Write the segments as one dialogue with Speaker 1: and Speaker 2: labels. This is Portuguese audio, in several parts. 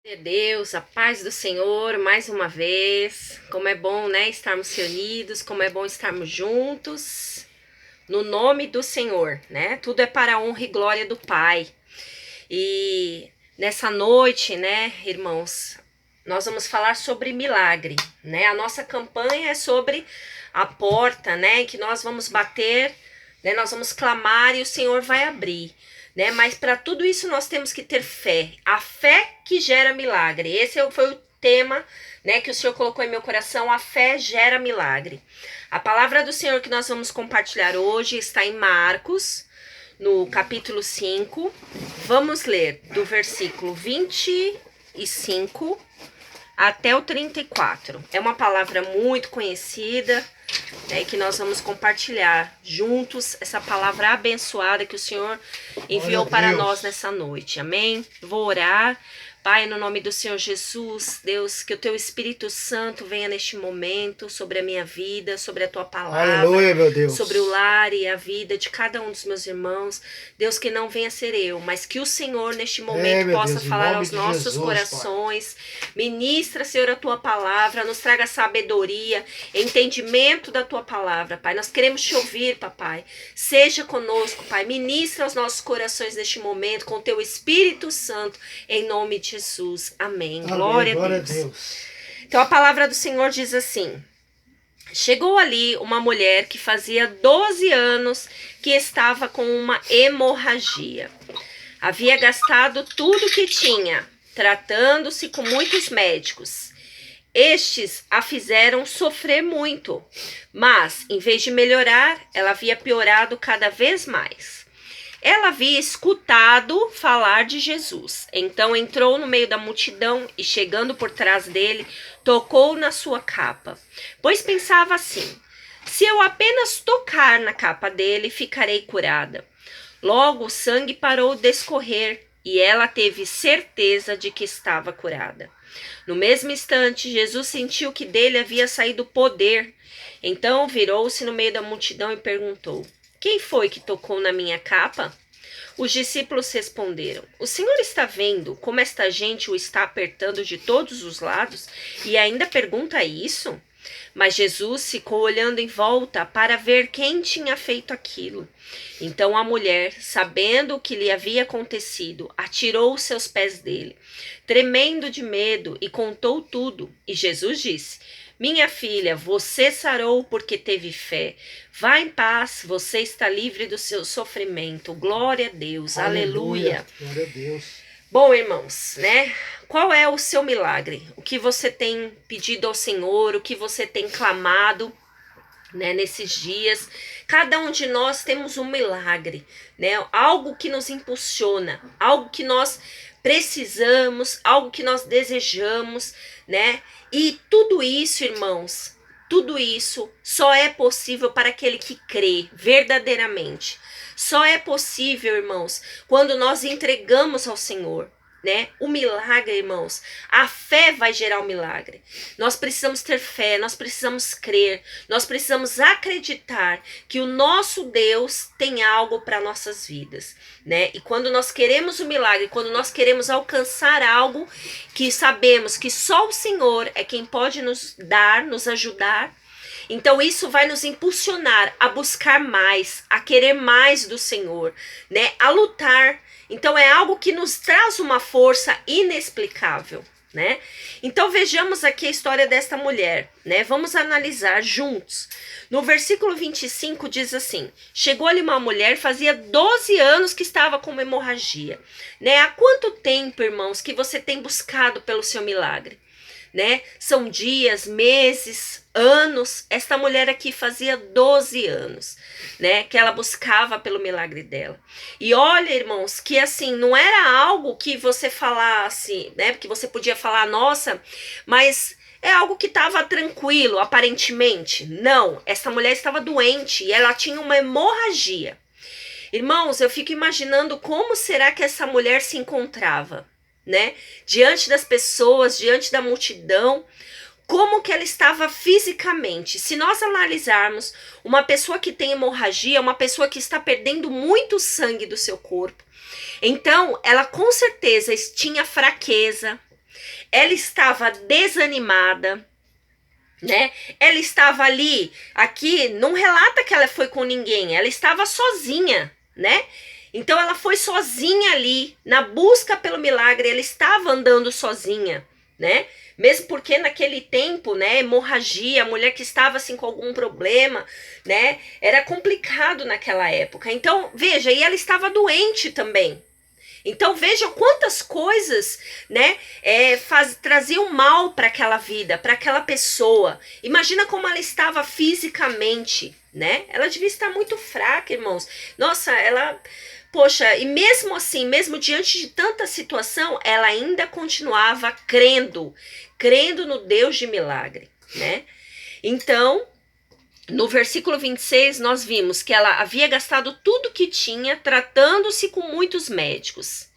Speaker 1: De Deus, a paz do Senhor, mais uma vez. Como é bom, né, estarmos reunidos, como é bom estarmos juntos, no nome do Senhor, né? Tudo é para a honra e glória do Pai. E nessa noite, né, irmãos, nós vamos falar sobre milagre, né? A nossa campanha é sobre a porta, né, que nós vamos bater, né? Nós vamos clamar e o Senhor vai abrir. Né? Mas para tudo isso nós temos que ter fé. A fé que gera milagre. Esse foi o tema, né, que o Senhor colocou em meu coração. A fé gera milagre. A palavra do Senhor que nós vamos compartilhar hoje está em Marcos, no capítulo 5. Vamos ler do versículo 25 até o 34. É uma palavra muito conhecida, né, que nós vamos compartilhar juntos essa palavra abençoada que o Senhor enviou para nós nessa noite. Amém? Vou orar. Pai, no nome do Senhor Jesus, Deus, que o teu Espírito Santo venha neste momento sobre a minha vida, sobre a tua palavra,
Speaker 2: aleluia, meu Deus,
Speaker 1: sobre o lar e a vida de cada um dos meus irmãos. Deus, que não venha ser eu, mas que o Senhor neste momento possa
Speaker 2: Deus,
Speaker 1: falar aos
Speaker 2: de
Speaker 1: nossos
Speaker 2: Jesus,
Speaker 1: corações. Pai. Ministra, Senhor, a tua palavra, nos traga sabedoria, entendimento da tua palavra, Pai. Nós queremos te ouvir, papai. Seja conosco, Pai. Ministra aos nossos corações neste momento com o teu Espírito Santo, em nome de Jesus. Amém. Glória a Deus. Então a palavra do Senhor diz assim: chegou ali uma mulher que fazia 12 anos que estava com uma hemorragia. Havia gastado tudo que tinha, tratando-se com muitos médicos. Estes a fizeram sofrer muito, mas, em vez de melhorar, ela havia piorado cada vez mais. Ela havia escutado falar de Jesus, então entrou no meio da multidão e, chegando por trás dele, tocou na sua capa, pois pensava assim: se eu apenas tocar na capa dele, ficarei curada. Logo o sangue parou de escorrer e ela teve certeza de que estava curada. No mesmo instante, Jesus sentiu que dele havia saído poder. Então virou-se no meio da multidão e perguntou: quem foi que tocou na minha capa? Os discípulos responderam: o Senhor está vendo como esta gente o está apertando de todos os lados e ainda pergunta isso? Mas Jesus ficou olhando em volta para ver quem tinha feito aquilo. Então a mulher, sabendo o que lhe havia acontecido, atirou-se aos pés dele, tremendo de medo, e contou tudo. E Jesus disse: minha filha, você sarou porque teve fé. Vá em paz, você está livre do seu sofrimento. Glória a Deus, aleluia.
Speaker 2: Glória a Deus.
Speaker 1: Bom, irmãos, né? Qual é o seu milagre? O que você tem pedido ao Senhor? O que você tem clamado, né, nesses dias? Cada um de nós temos um milagre, né? Algo que nos impulsiona, algo que nós precisamos, algo que nós desejamos, né? E tudo isso, irmãos, tudo isso só é possível para aquele que crê verdadeiramente. Só é possível, irmãos, quando nós entregamos ao Senhor, né? O milagre, irmãos, a fé vai gerar o milagre. Nós precisamos ter fé, nós precisamos crer, nós precisamos acreditar que o nosso Deus tem algo para nossas vidas, né? E quando nós queremos o milagre, quando nós queremos alcançar algo que sabemos que só o Senhor é quem pode nos dar, nos ajudar, então isso vai nos impulsionar a buscar mais, a querer mais do Senhor, né? A lutar. Então é algo que nos traz uma força inexplicável, né? Então vejamos aqui a história desta mulher, né? Vamos analisar juntos. No versículo 25 diz assim: chegou-lhe uma mulher, fazia 12 anos que estava com uma hemorragia, né? Há quanto tempo, irmãos, que você tem buscado pelo seu milagre? Né? São dias, meses, anos. Esta mulher aqui fazia 12 anos, né, que ela buscava pelo milagre dela. E olha, irmãos, que assim, não era algo que você falasse, né, porque você podia falar, nossa, mas é algo que estava tranquilo, aparentemente. Não, essa mulher estava doente e ela tinha uma hemorragia. Irmãos, eu fico imaginando como será que essa mulher se encontrava, né? Diante das pessoas, diante da multidão, como que ela estava fisicamente. Se nós analisarmos uma pessoa que tem hemorragia, uma pessoa que está perdendo muito sangue do seu corpo, então ela com certeza tinha fraqueza, ela estava desanimada, né? Ela estava ali, aqui não relata que ela foi com ninguém, ela estava sozinha, né? Então ela foi sozinha ali, na busca pelo milagre, ela estava andando sozinha, né? Mesmo porque naquele tempo, né, hemorragia, a mulher que estava assim com algum problema, né, era complicado naquela época. Então, veja, e ela estava doente também. Então vejam quantas coisas, né, traziam mal para aquela vida, para aquela pessoa. Imagina como ela estava fisicamente, né? Ela devia estar muito fraca, irmãos. Nossa, poxa, e mesmo assim, mesmo diante de tanta situação, ela ainda continuava crendo no Deus de milagre, né? Então, no versículo 26, nós vimos que ela havia gastado tudo que tinha, tratando-se com muitos médicos.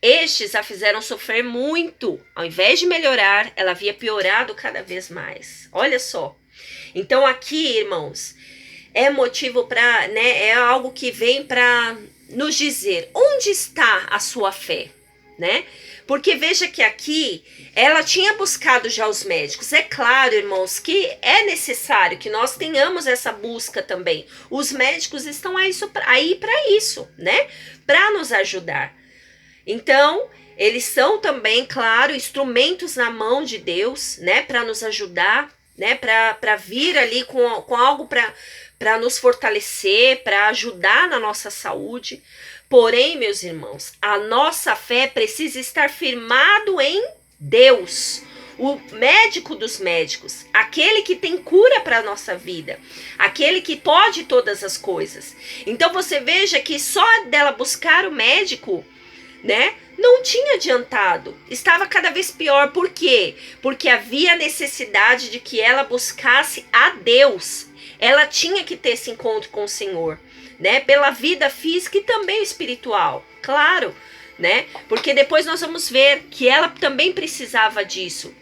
Speaker 1: Estes a fizeram sofrer muito. Ao invés de melhorar, ela havia piorado cada vez mais. Olha só. Então aqui, irmãos, é motivo para, né, é algo que vem para nos dizer onde está a sua fé, né? Porque veja que aqui ela tinha buscado já os médicos. É claro, irmãos, que é necessário que nós tenhamos essa busca também. Os médicos estão aí para isso, né? Para nos ajudar. Então, eles são também, claro, instrumentos na mão de Deus, né? Para nos ajudar, né? Para vir ali com algo para nos fortalecer, para ajudar na nossa saúde. Porém, meus irmãos, a nossa fé precisa estar firmado em Deus, o médico dos médicos, aquele que tem cura para a nossa vida, aquele que pode todas as coisas. Então você veja que só dela buscar o médico, né, não tinha adiantado, estava cada vez pior. Por quê? Porque havia necessidade de que ela buscasse a Deus. Ela tinha que ter esse encontro com o Senhor, né? Pela vida física e também espiritual, claro, né? Porque depois nós vamos ver que ela também precisava disso.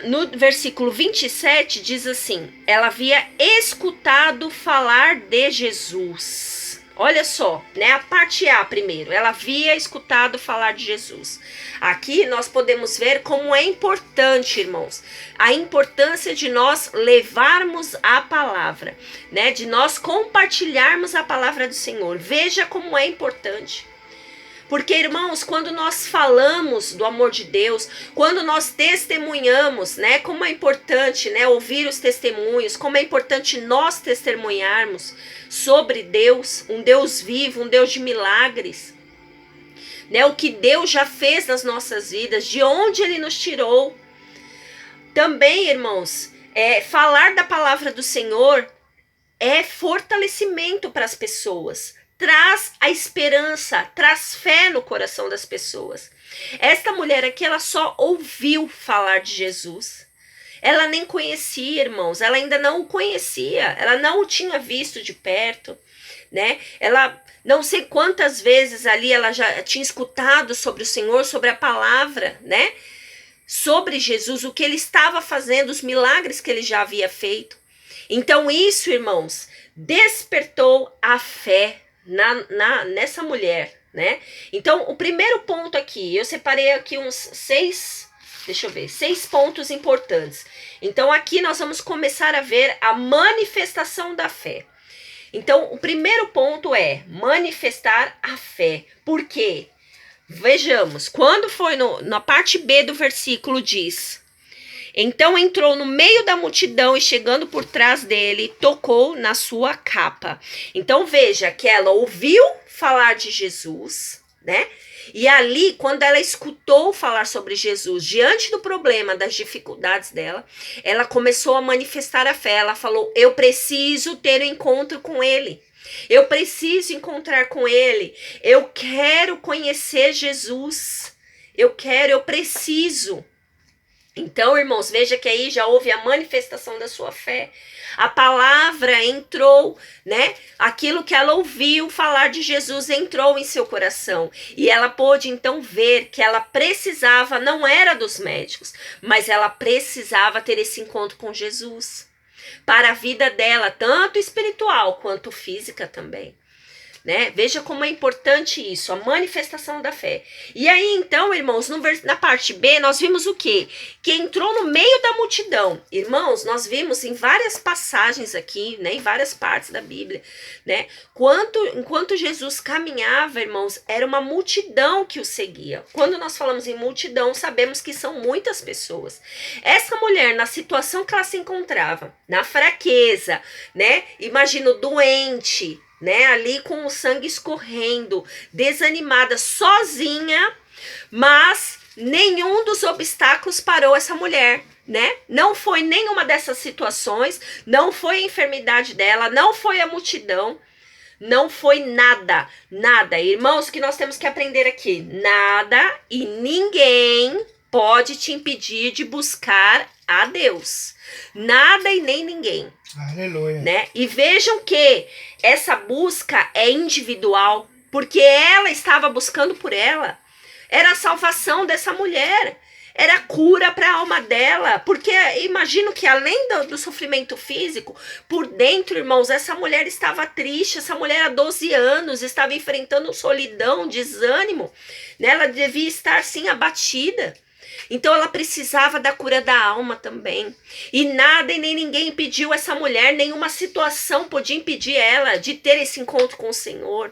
Speaker 1: No versículo 27 diz assim: ela havia escutado falar de Jesus. Olha só, né? A parte A primeiro, ela havia escutado falar de Jesus. Aqui nós podemos ver como é importante, irmãos, a importância de nós levarmos a palavra, né? De nós compartilharmos a palavra do Senhor. Veja como é importante. Porque, irmãos, quando nós falamos do amor de Deus, quando nós testemunhamos, né, como é importante, né, ouvir os testemunhos, como é importante nós testemunharmos sobre Deus, um Deus vivo, um Deus de milagres, né, o que Deus já fez nas nossas vidas, de onde Ele nos tirou. Também, irmãos, falar da palavra do Senhor é fortalecimento para as pessoas. Traz a esperança, traz fé no coração das pessoas. Esta mulher aqui, ela só ouviu falar de Jesus. Ela nem conhecia, irmãos, ela ainda não o conhecia, ela não o tinha visto de perto, né? Ela, não sei quantas vezes ali, ela já tinha escutado sobre o Senhor, sobre a palavra, né? Sobre Jesus, o que ele estava fazendo, os milagres que ele já havia feito. Então isso, irmãos, despertou a fé nessa mulher, né? Então, o primeiro ponto aqui, eu separei aqui uns 6 pontos importantes. Então, aqui nós vamos começar a ver a manifestação da fé. Então, o primeiro ponto é manifestar a fé. Por quê? Vejamos, quando foi na parte B do versículo diz: então entrou no meio da multidão e chegando por trás dele, tocou na sua capa. Então veja que ela ouviu falar de Jesus, né? E ali, quando ela escutou falar sobre Jesus, diante do problema, das dificuldades dela, ela começou a manifestar a fé. Ela falou: eu preciso ter um encontro com ele. Eu preciso encontrar com ele. Eu quero conhecer Jesus. Eu preciso. Então, irmãos, veja que aí já houve a manifestação da sua fé. A palavra entrou, né? Aquilo que ela ouviu falar de Jesus entrou em seu coração. E ela pôde então ver que ela precisava, não era dos médicos, mas ela precisava ter esse encontro com Jesus. Para a vida dela, tanto espiritual quanto física também. né? Veja como é importante isso, a manifestação da fé. E aí, então, irmãos, na parte B, nós vimos o quê? Que entrou no meio da multidão. Irmãos, nós vimos em várias passagens aqui, né? Em várias partes da Bíblia, né? Enquanto Jesus caminhava, irmãos, era uma multidão que o seguia. Quando nós falamos em multidão, sabemos que são muitas pessoas. Essa mulher, na situação que ela se encontrava, na fraqueza, né? Imagina, doente, né, ali com o sangue escorrendo, desanimada, sozinha, mas nenhum dos obstáculos parou essa mulher, né? Não foi nenhuma dessas situações, não foi a enfermidade dela, não foi a multidão, não foi nada, nada. Irmãos, o que nós temos que aprender aqui? Nada e ninguém pode te impedir de buscar a Deus. Nada e nem ninguém.
Speaker 2: Aleluia.
Speaker 1: Né? E vejam que essa busca é individual, porque ela estava buscando por ela. Era a salvação dessa mulher. Era cura para a alma dela. Porque imagino que além do sofrimento físico, por dentro, irmãos, essa mulher estava triste. Essa mulher há 12 anos estava enfrentando solidão, desânimo. Né? Ela devia estar, sim, abatida. Então ela precisava da cura da alma também. E nada e nem ninguém impediu essa mulher, nenhuma situação podia impedir ela de ter esse encontro com o Senhor.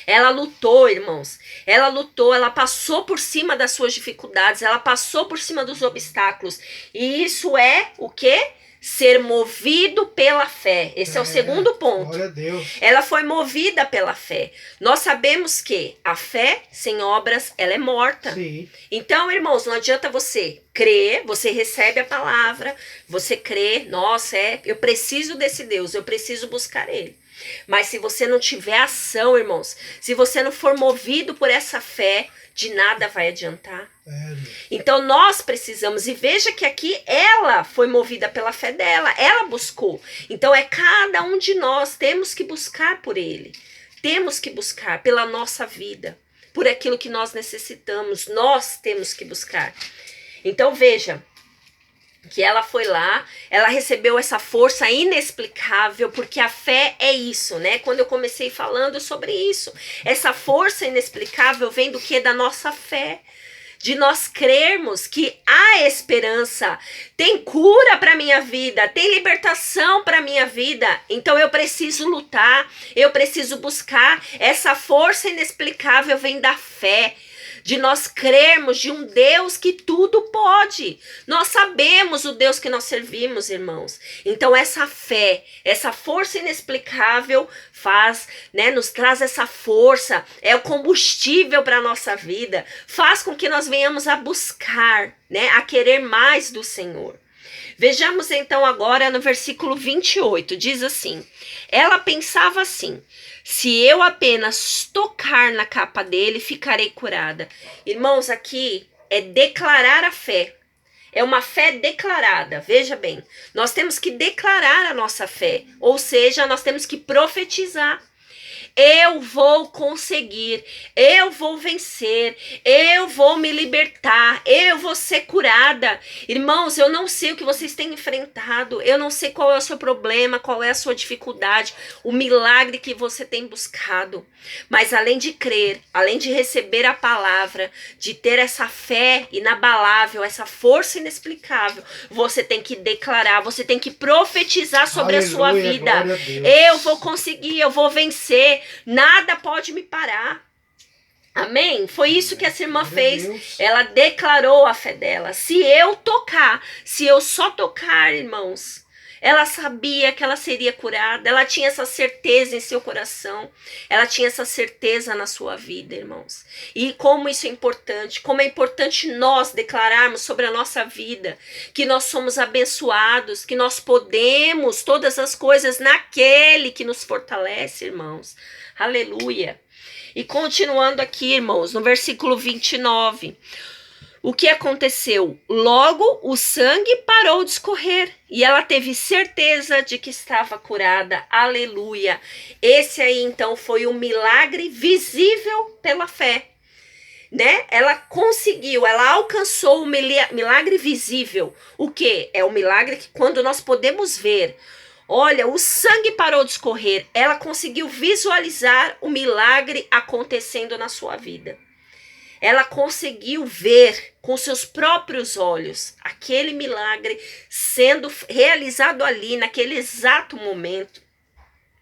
Speaker 1: Ela lutou, irmãos. Ela lutou, ela passou por cima das suas dificuldades, ela passou por cima dos obstáculos. E isso é o quê? Ser movido pela fé. Esse é o segundo ponto.
Speaker 2: Glória a Deus.
Speaker 1: Ela foi movida pela fé. Nós sabemos que a fé sem obras, ela é morta.
Speaker 2: Sim.
Speaker 1: Então, irmãos, não adianta você crer, você recebe a palavra, você crê, nossa, eu preciso desse Deus, eu preciso buscar ele. Mas se você não tiver ação, irmãos, se você não for movido por essa fé, de nada vai adiantar. Então nós precisamos, e veja que aqui ela foi movida pela fé dela, ela buscou. Então é cada um de nós, temos que buscar por ele, temos que buscar pela nossa vida, por aquilo que nós necessitamos, nós temos que buscar. Então veja, que ela foi lá, ela recebeu essa força inexplicável, porque a fé é isso, né? Quando eu comecei falando sobre isso, essa força inexplicável vem do que? Da nossa fé, de nós crermos que há esperança, tem cura para minha vida, tem libertação para minha vida. Então eu preciso lutar, eu preciso buscar. Essa força inexplicável vem da fé, de nós crermos de um Deus que tudo pode. Nós sabemos o Deus que nós servimos, irmãos. Então essa fé, essa força inexplicável faz, né, nos traz essa força, é o combustível para a nossa vida, faz com que nós venhamos a buscar, né, a querer mais do Senhor. Vejamos então agora no versículo 28, diz assim: ela pensava assim: se eu apenas tocar na capa dele, ficarei curada. Irmãos, aqui é declarar a fé. É uma fé declarada. Veja bem, nós temos que declarar a nossa fé. Ou seja, nós temos que profetizar. Eu vou conseguir, eu vou vencer, eu vou me libertar, eu vou ser curada. Irmãos, eu não sei o que vocês têm enfrentado, eu não sei qual é o seu problema, qual é a sua dificuldade, o milagre que você tem buscado. Mas além de crer, além de receber a palavra, de ter essa fé inabalável, essa força inexplicável, você tem que declarar, você tem que profetizar sobre a sua vida. Eu vou conseguir, eu vou vencer. Nada pode me parar. Amém? Foi isso que essa irmã fez. Ela declarou a fé dela. Se eu tocar, se eu só tocar, irmãos, ela sabia que ela seria curada. Ela tinha essa certeza em seu coração. Ela tinha essa certeza na sua vida, irmãos. E como isso é importante. Como é importante nós declararmos sobre a nossa vida que nós somos abençoados, que nós podemos todas as coisas naquele que nos fortalece, irmãos. Aleluia. E continuando aqui, irmãos, no versículo 29. O que aconteceu? Logo o sangue parou de escorrer e ela teve certeza de que estava curada. Aleluia. Esse aí então foi um milagre visível pela fé, né? Ela conseguiu, ela alcançou o milagre visível. O que? É o milagre que quando nós podemos ver. Olha, o sangue parou de escorrer. Ela conseguiu visualizar o milagre acontecendo na sua vida. Ela conseguiu ver com seus próprios olhos aquele milagre sendo realizado ali, naquele exato momento,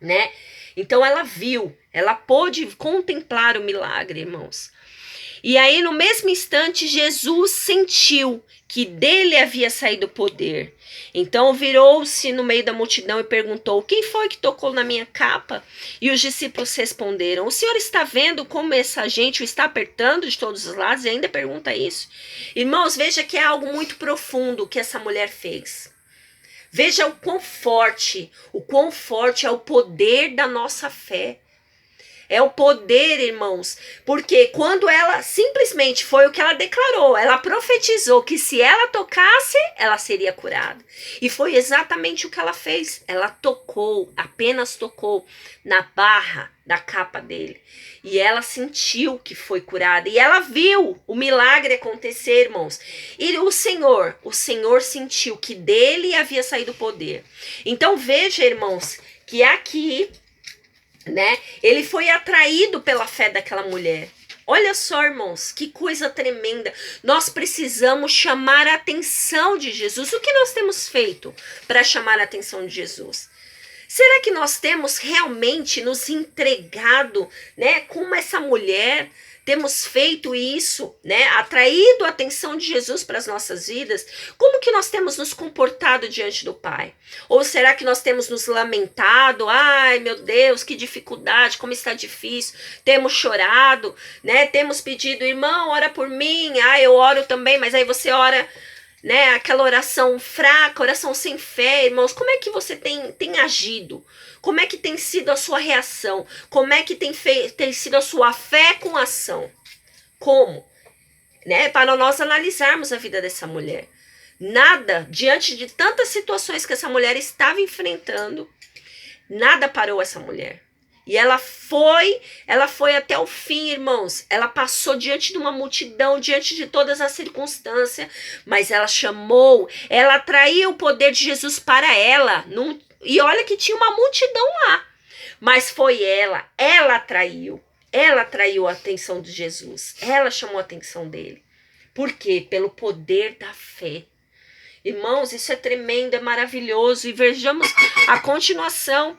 Speaker 1: né? Então ela viu, ela pôde contemplar o milagre, irmãos. E aí, no mesmo instante, Jesus sentiu que dele havia saído o poder. Então virou-se no meio da multidão e perguntou: quem foi que tocou na minha capa? E os discípulos responderam: o senhor está vendo como essa gente o está apertando de todos os lados? E ainda pergunta isso. Irmãos, veja que é algo muito profundo que essa mulher fez. Veja o quão forte é o poder da nossa fé. É o poder, irmãos, porque quando ela simplesmente foi o que ela declarou, ela profetizou que se ela tocasse, ela seria curada. E foi exatamente o que ela fez. Ela tocou, apenas tocou na barra da capa dele. E ela sentiu que foi curada. E ela viu o milagre acontecer, irmãos. E o Senhor sentiu que dele havia saído o poder. Então veja, irmãos, que aqui, né, ele foi atraído pela fé daquela mulher. Olha só, irmãos, que coisa tremenda. Nós precisamos chamar a atenção de Jesus. O que nós temos feito para chamar a atenção de Jesus? Será que nós temos realmente nos entregado, né, como essa mulher? Temos feito isso, né, atraído a atenção de Jesus para as nossas vidas? Como que nós temos nos comportado diante do Pai? Ou será que nós temos nos lamentado? Ai, meu Deus, que dificuldade, como está difícil. Temos chorado, né? Temos pedido: irmão, ora por mim. Ah, eu oro também, mas aí você ora, né, aquela oração fraca, oração sem fé. Irmãos, como é que você tem agido? Como é que tem sido a sua reação? Como é que tem sido a sua fé com ação? Como? Né? Para nós analisarmos a vida dessa mulher. Nada, diante de tantas situações que essa mulher estava enfrentando, nada parou essa mulher. E ela foi até o fim, irmãos. Ela passou diante de uma multidão, diante de todas as circunstâncias, mas ela atraiu o poder de Jesus para ela. E olha que tinha uma multidão lá, mas foi ela atraiu a atenção de Jesus, ela chamou a atenção dele. Por quê? Pelo poder da fé. Irmãos, isso é tremendo, é maravilhoso. E vejamos a continuação.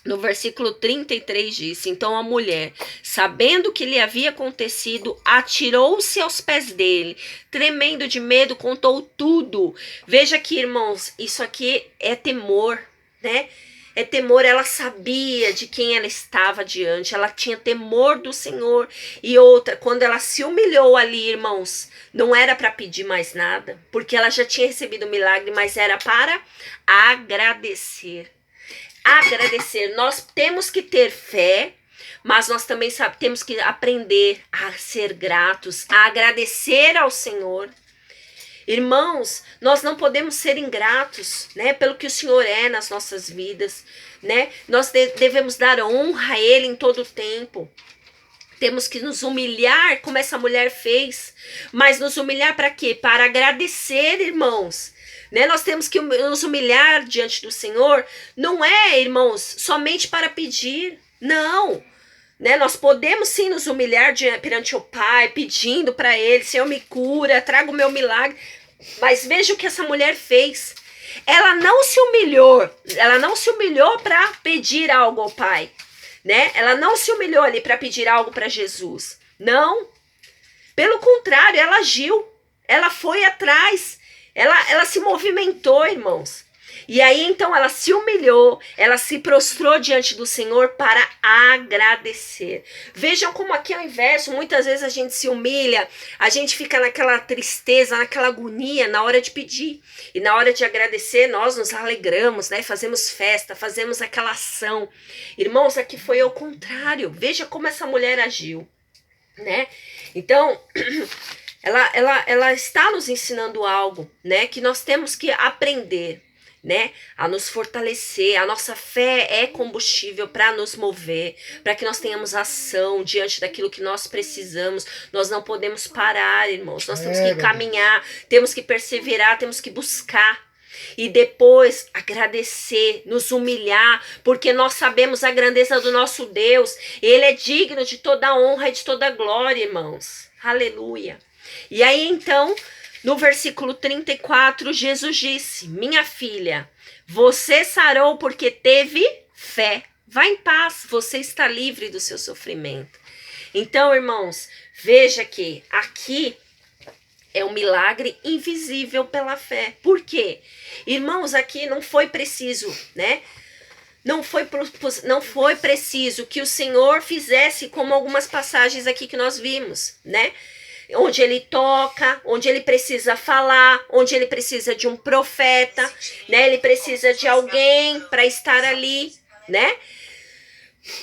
Speaker 1: No versículo 33 diz: então a mulher, sabendo o que lhe havia acontecido, atirou-se aos pés dele, tremendo de medo, contou tudo. Veja aqui, irmãos, isso aqui é temor, né? É temor. Ela sabia de quem ela estava diante, ela tinha temor do Senhor. E outra, quando ela se humilhou ali, irmãos, não era para pedir mais nada, porque ela já tinha recebido o milagre, mas era para agradecer. Nós temos que ter fé, mas nós também temos que aprender a ser gratos, a agradecer ao Senhor. Irmãos, nós não podemos ser ingratos, né, pelo que o Senhor é nas nossas vidas, né? Nós devemos dar honra a Ele em todo o tempo. Temos que nos humilhar, como essa mulher fez, mas nos humilhar para quê? Para agradecer, irmãos. Né? Nós temos que nos humilhar diante do Senhor, não é, irmãos, somente para pedir, não. Né? Nós podemos sim nos humilhar perante o Pai, pedindo para Ele: Senhor, me cura, traga o meu milagre. Mas veja o que essa mulher fez. Ela não se humilhou para pedir algo ao Pai. Né? Ela não se humilhou ali para pedir algo para Jesus. Não. Pelo contrário, ela agiu. Ela foi atrás. Ela se movimentou, irmãos. E aí, então, ela se humilhou, ela se prostrou diante do Senhor para agradecer. Vejam como aqui ao inverso, muitas vezes a gente se humilha, a gente fica naquela tristeza, naquela agonia na hora de pedir. E na hora de agradecer, nós nos alegramos, né? Fazemos festa, fazemos aquela ação. Irmãos, aqui foi ao contrário. Veja como essa mulher agiu, né? Então... Ela está nos ensinando algo, né, que nós temos que aprender, né, a nos fortalecer. A nossa fé é combustível para nos mover, para que nós tenhamos ação diante daquilo que nós precisamos. Nós não podemos parar, irmãos, nós temos que caminhar, temos que perseverar, temos que buscar. e depois agradecer, nos humilhar, porque nós sabemos a grandeza do nosso Deus. Ele é digno de toda honra e de toda glória, irmãos. Aleluia. E aí então, no versículo 34, Jesus disse: minha filha, você sarou porque teve fé. Vá em paz, você está livre do seu sofrimento. Então, irmãos, veja que aqui é um milagre invisível pela fé. Por quê? Irmãos, aqui não foi preciso, né? Não foi preciso que o Senhor fizesse como algumas passagens aqui que nós vimos, né? Onde ele toca, onde ele precisa falar, onde ele precisa de um profeta, né? Ele precisa de alguém para estar ali, né?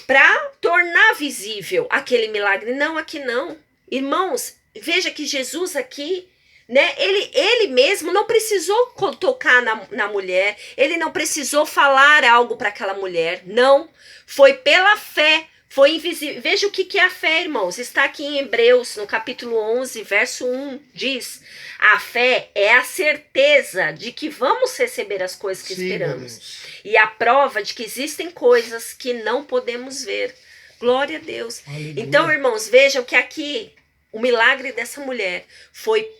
Speaker 1: Para tornar visível aquele milagre. Não, aqui não. Irmãos, veja que Jesus aqui, né? Ele mesmo não precisou tocar na mulher. Ele não precisou falar algo para aquela mulher. Não. Foi pela fé. Foi invisível. Veja o que é a fé, irmãos. Está aqui em Hebreus, no capítulo 11, verso 1. Diz: a fé é a certeza de que vamos receber as coisas que esperamos. E a prova de que existem coisas que não podemos ver. Glória a Deus. Aleluia. Então, irmãos, vejam que aqui o milagre dessa mulher foi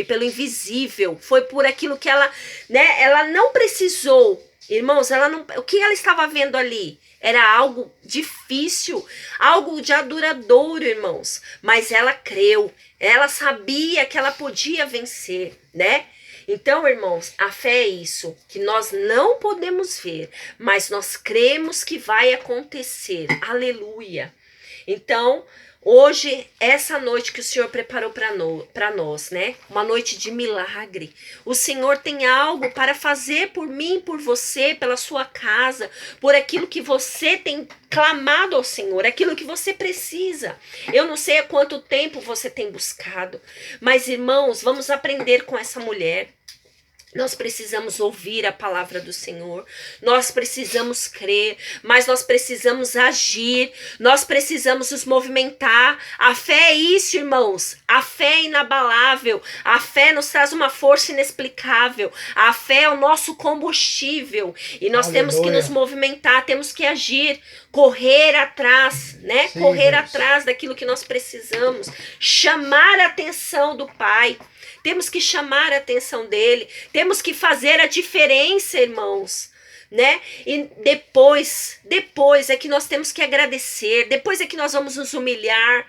Speaker 1: pelo invisível. Foi por aquilo que ela, né? Ela não precisou. Irmãos, o que ela estava vendo ali? Era algo difícil, algo já duradouro, irmãos. Mas ela creu, ela sabia que ela podia vencer, né? Então, irmãos, a fé é isso, que nós não podemos ver, mas nós cremos que vai acontecer. Aleluia! Então, hoje, essa noite que o Senhor preparou para nós, né? Uma noite de milagre. O Senhor tem algo para fazer por mim, por você, pela sua casa, por aquilo que você tem clamado ao Senhor, aquilo que você precisa. Eu não sei há quanto tempo você tem buscado, mas, irmãos, vamos aprender com essa mulher. Nós precisamos ouvir a palavra do Senhor, nós precisamos crer, mas nós precisamos agir, nós precisamos nos movimentar. A fé é isso, irmãos, a fé é inabalável, a fé nos traz uma força inexplicável, a fé é o nosso combustível e nós temos que nos movimentar, temos que agir, correr atrás, né? Sim, correr atrás daquilo que nós precisamos, chamar a atenção do Pai. Temos que chamar a atenção dele, temos que fazer a diferença, irmãos, né? E depois é que nós temos que agradecer, depois é que nós vamos nos humilhar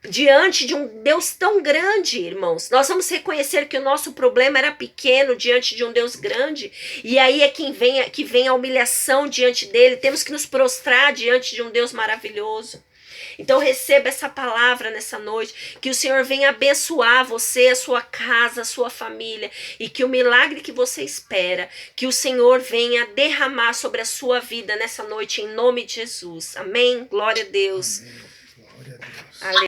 Speaker 1: diante de um Deus tão grande, irmãos. Nós vamos reconhecer que o nosso problema era pequeno diante de um Deus grande, e aí é que vem a humilhação diante dele. Temos que nos prostrar diante de um Deus maravilhoso. Então receba essa palavra nessa noite, que o Senhor venha abençoar você, a sua casa, a sua família, e que o milagre que você espera, que o Senhor venha derramar sobre a sua vida nessa noite, em nome de Jesus. Amém? Glória a Deus.
Speaker 2: Amém. Glória a Deus.
Speaker 1: Aleluia.